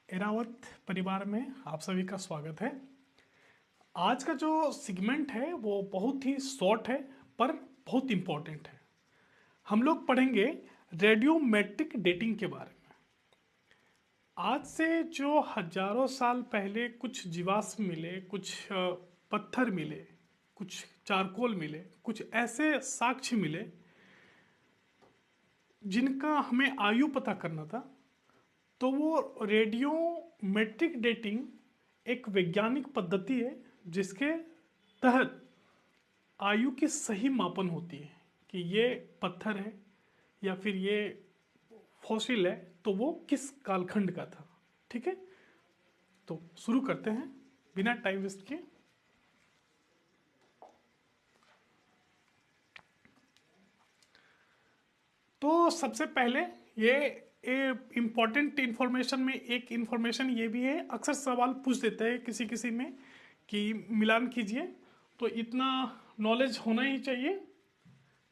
एरावत परिवार में आप सभी का स्वागत है। आज का जो सेगमेंट है वो बहुत ही शॉर्ट है पर बहुत इम्पोर्टेंट है। हम लोग पढ़ेंगे रेडियोमेट्रिक डेटिंग के बारे में। आज से जो हजारों साल पहले कुछ जीवाश्म मिले, कुछ पत्थर मिले, कुछ चारकोल मिले, कुछ ऐसे साक्ष्य मिले जिनका हमें आयु पता करना था, तो वो रेडियोमेट्रिक डेटिंग एक वैज्ञानिक पद्धति है जिसके तहत आयु की सही मापन होती है कि ये पत्थर है या फिर ये फॉसिल है तो वो किस कालखंड का था। ठीक है, तो शुरू करते हैं बिना टाइम वेस्ट किए। तो सबसे पहले ये इम्पॉर्टेंट इंफॉर्मेशन में एक इंफॉर्मेशन ये भी है, अक्सर सवाल पूछ देता है किसी किसी में कि मिलान कीजिए, तो इतना नॉलेज होना ही चाहिए।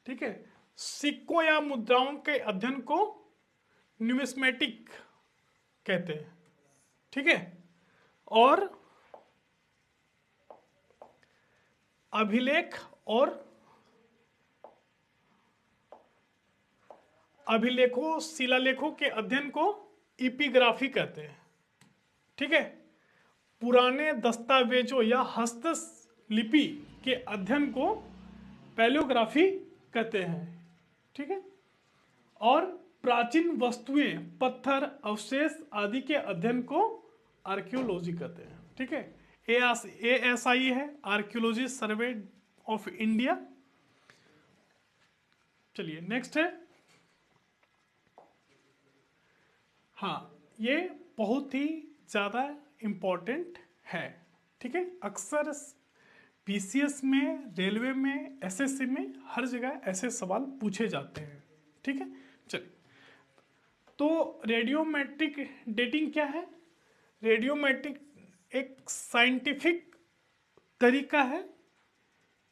ठीक है, सिक्कों या मुद्राओं के अध्ययन को न्यूमिस्मेटिक कहते हैं। ठीक है, और अभिलेख और अभिलेखों शिलालेखों के अध्ययन को इपिग्राफी कहते हैं। ठीक है, पुराने दस्तावेजों या हस्तलिपि के अध्ययन को पैलियोग्राफी कहते हैं। ठीक है, और प्राचीन वस्तुएं, पत्थर, अवशेष आदि के अध्ययन को आर्कियोलॉजी कहते हैं। ठीक है, ASI है आर्कियोलॉजी सर्वे ऑफ इंडिया। चलिए नेक्स्ट है, हाँ ये बहुत ही ज़्यादा इम्पोर्टेंट है। ठीक है, अक्सर PCS में, रेलवे में, SSC में, हर जगह ऐसे सवाल पूछे जाते हैं। ठीक है, चलिए तो रेडियोमेट्रिक डेटिंग क्या है? रेडियोमेट्रिक एक साइंटिफिक तरीका है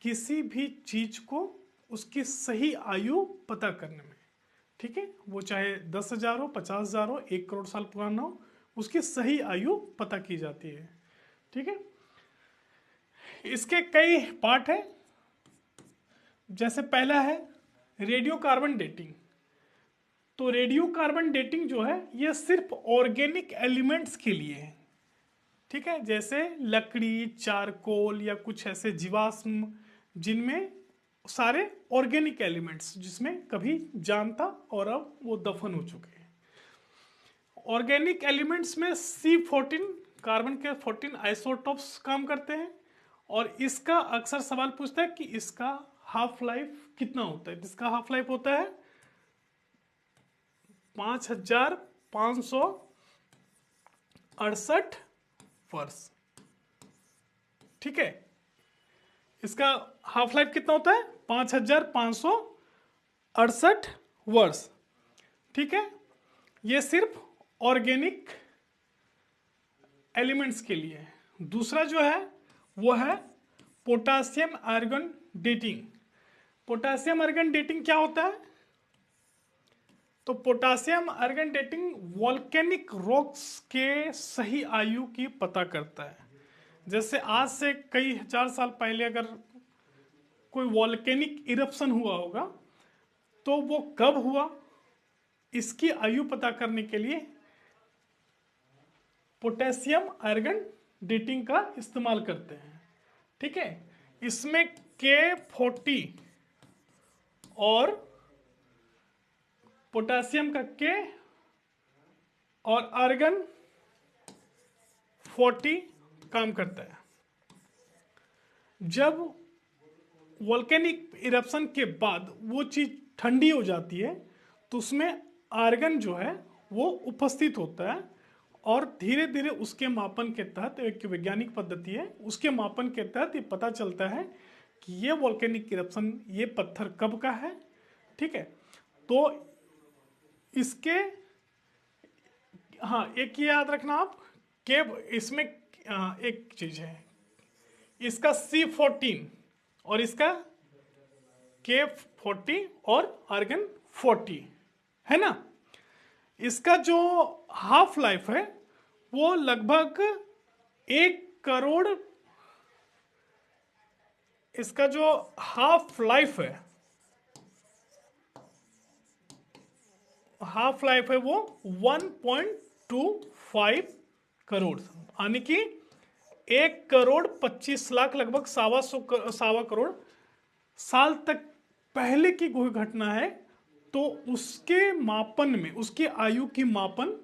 किसी भी चीज को उसकी सही आयु पता करने में। ठीक है, वो चाहे 10,000 हो, 50,000 हो, 1 करोड़ साल पुराना हो, उसकी सही आयु पता की जाती है। ठीक है, इसके कई पार्ट है। जैसे पहला है रेडियो कार्बन डेटिंग। तो रेडियो कार्बन डेटिंग जो है ये सिर्फ ऑर्गेनिक एलिमेंट्स के लिए है। ठीक है, जैसे लकड़ी, चारकोल या कुछ ऐसे जीवाश्म जिनमें सारे ऑर्गेनिक एलिमेंट्स, जिसमें कभी जान था और अब वो दफन हो चुके हैं। ऑर्गेनिक एलिमेंट्स में C14 कार्बन के 14 आइसोटॉप्स काम करते हैं, और इसका अक्सर सवाल पूछता है कि इसका हाफ लाइफ कितना होता है। जिसका हाफ लाइफ होता है 5,568 वर्ष। ठीक है, इसका हाफ लाइफ कितना होता है 5,568 वर्ष। ठीक है, ये सिर्फ ऑर्गेनिक एलिमेंट्स के लिए है। दूसरा जो है वो है potassium argon dating. Potassium argon dating क्या होता है? तो potassium argon dating volcanic rocks के सही आयु की पता करता है। जैसे आज से कई हजार साल पहले अगर कोई वॉल्केनिक इरप्शन हुआ होगा तो वो कब हुआ, इसकी आयु पता करने के लिए पोटेशियम आर्गन डेटिंग का इस्तेमाल करते हैं। ठीक है, इसमें K40 और पोटेशियम का K और आर्गन 40 काम करता है। जब वोल्केनिक इरप्शन के बाद वो चीज ठंडी हो जाती है तो उसमें आर्गन जो है वो उपस्थित होता है, और धीरे धीरे उसके मापन के तहत, एक वैज्ञानिक पद्धति है, उसके मापन के तहत ये पता चलता है कि ये वोल्केनिक इरप्शन, ये पत्थर कब का है। ठीक है, तो इसके, हाँ एक ये याद रखना आप कि इसमें एक चीज है, इसका C14 और इसका K40 और आर्गन 40 है ना। इसका जो हाफ लाइफ है वो लगभग 1 करोड़, इसका जो हाफ लाइफ है वो 1.25 करोड़, यानी कि 1 करोड़ 25 लाख, लगभग 1.25 करोड़ साल तक पहले की कोई घटना है, तो उसके मापन में, उसकी आयु की मापन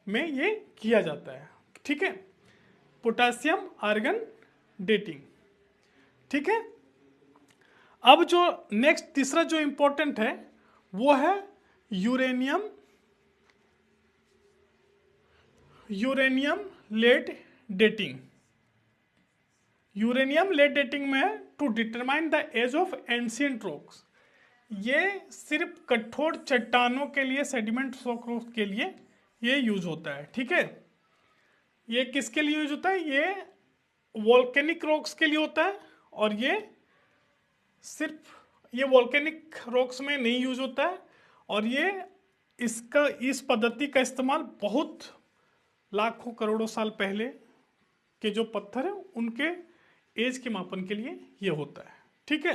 में ये किया जाता है। ठीक है, पोटेशियम आर्गन डेटिंग। ठीक है, अब जो नेक्स्ट तीसरा जो इंपॉर्टेंट है वो है uranium lead dating. Uranium lead dating में to determine the age of ancient rocks, ये सिर्फ कठोर चट्टानों के लिए, सेडिमेंट रॉक्स के लिए ये यूज होता है। ठीक है, ये किसके लिए यूज होता है? ये वोल्केनिक रॉक्स के लिए होता है, और ये सिर्फ ये वोल्केनिक रॉक्स में नहीं यूज होता है, और ये इस पद्धति का इस्तेमाल बहुत लाखों करोड़ों साल पहले के जो पत्थर है उनके एज के मापन के लिए ये होता है। ठीक है,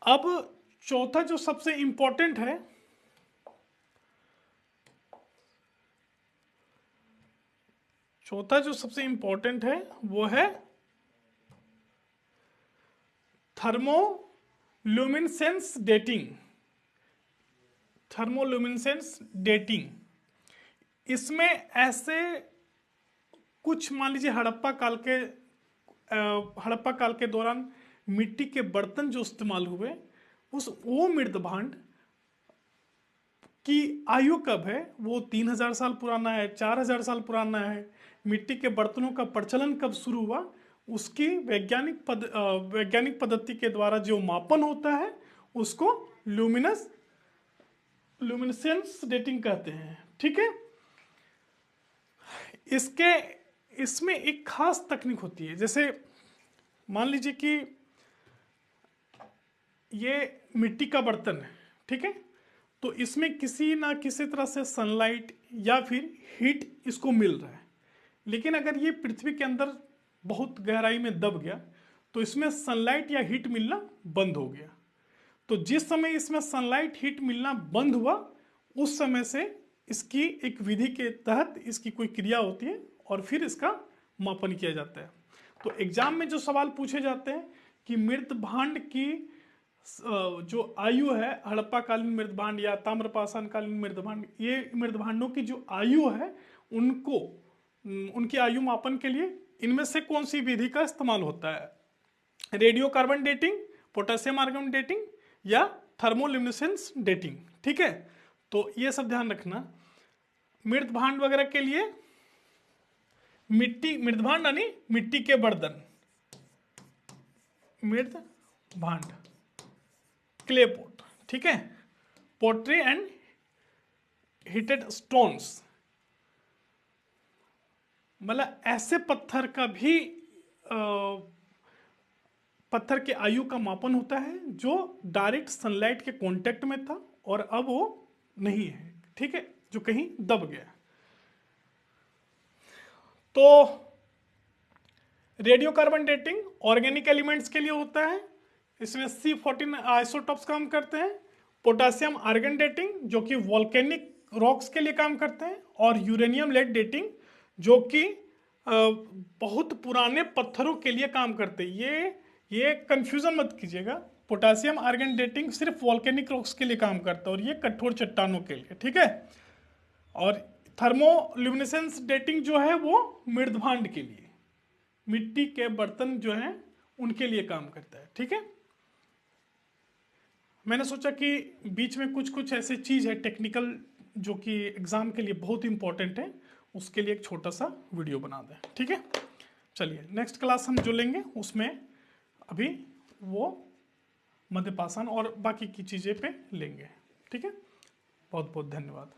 अब चौथा जो सबसे इंपॉर्टेंट है, वो है थर्मोल्यूमिनेसेंस डेटिंग। इसमें ऐसे कुछ, मान लीजिए हड़प्पा काल के दौरान मिट्टी के बर्तन जो इस्तेमाल हुए, वो मृदभांड की आयु कब है, वो 3000 साल पुराना है, 4000 साल पुराना है, मिट्टी के बर्तनों का प्रचलन कब शुरू हुआ, उसकी वैज्ञानिक पद्धति के द्वारा जो मापन होता है उसको ल्यूमिनेसेंस डेटिंग कहते हैं। ठीक है, इसमें एक खास तकनीक होती है। जैसे मान लीजिए कि ये मिट्टी का बर्तन है, ठीक है, तो इसमें किसी ना किसी तरह से सनलाइट या फिर हीट इसको मिल रहा है, लेकिन अगर ये पृथ्वी के अंदर बहुत गहराई में दब गया तो इसमें सनलाइट या हीट मिलना बंद हो गया। तो जिस समय इसमें सनलाइट हीट मिलना बंद हुआ, उस समय से इसकी एक विधि के तहत इसकी कोई क्रिया होती है और फिर इसका मापन किया जाता है। तो एग्जाम में जो सवाल पूछे जाते हैं कि मृदभांड की जो आयु है, हड़प्पाकालीन मृदभांड या ताम्रपाषाणकालीन मृदभांड, ये मृदभांडों की जो आयु है उनकी आयु मापन के लिए इनमें से कौन सी विधि का इस्तेमाल होता है? Radio carbon dating, potassium argon dating या थर्मोल्यूमिनेसेंस डेटिंग। ठीक है, तो ये सब ध्यान रखना। मृदभांड वगैरह के लिए मृदभांड यानी मिट्टी के बर्तन, मृदभांड, क्ले पॉट, ठीक है, पोट्री एंड हीटेड स्टोन्स, मतलब ऐसे पत्थर का भी पत्थर के आयु का मापन होता है जो डायरेक्ट सनलाइट के कांटेक्ट में था और अब वो नहीं है, ठीक है, जो कहीं दब गया। तो radio carbon dating organic elements के लिए होता है, इसमें C14 आइसोटॉप्स काम करते हैं। पोटेशियम आर्गन डेटिंग जो कि वॉल्केनिक रॉक्स के लिए काम करते हैं, और यूरेनियम लेड डेटिंग जो कि बहुत पुराने पत्थरों के लिए काम करते हैं। ये कंफ्यूजन मत कीजिएगा, पोटेशियम आर्गन डेटिंग सिर्फ वॉल्केनिक रॉक्स के लिए काम करता है और ये कठोर चट्टानों के लिए, ठीक है। और थर्मोल्यूमिनेसेंस डेटिंग जो है वो मृदभांड के लिए, मिट्टी के बर्तन जो हैं उनके लिए काम करता है, ठीक है। मैंने सोचा कि बीच में कुछ ऐसी चीज़ है टेक्निकल जो कि एग्ज़ाम के लिए बहुत इंपॉर्टेंट है, उसके लिए एक छोटा सा वीडियो बना दें, ठीक है। चलिए नेक्स्ट क्लास हम जो लेंगे उसमें अभी वो मध्यपाषाण और बाकी की चीज़ें पे लेंगे, ठीक है। बहुत बहुत धन्यवाद।